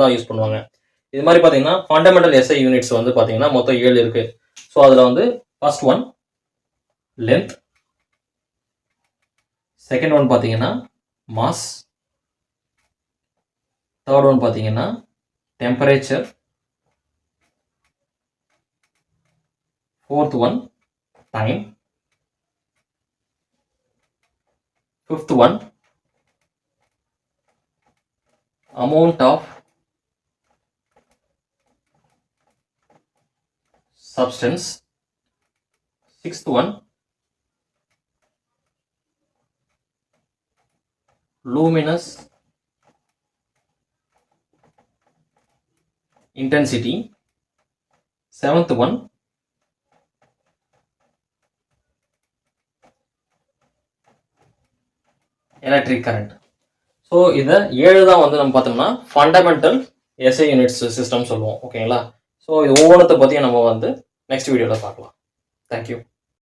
தான் யூஸ் பண்ணுவாங்க. இது மாதிரி பார்த்தீங்கன்னா ஃபண்டமெண்டல் எஸ்ஐ யூனிட்ஸ் வந்து பார்த்தீங்கன்னா மொத்தம் 7 இருக்கு. ஸோ அதில் வந்து first one length, second one பார்த்தீங்கன்னா மாஸ், தேர்ட் ஒன் பார்த்தீங்கன்னா temperature, fourth one time, fifth one amount of substance, sixth one luminous intensity, seventh one electric current. So இதை 7 தான் வந்து நம்ம பார்த்தோம்னா ஃபண்டமெண்டல் எஸ்ஐ யூனிட்ஸ் சிஸ்டம் சொல்லுவோம். ஓகேங்களா? ஸோ இது ஒவ்வொன்றத்தை பற்றியும் நம்ம வந்து நெக்ஸ்ட் வீடியோவில் பார்க்கலாம். தேங்க்யூ.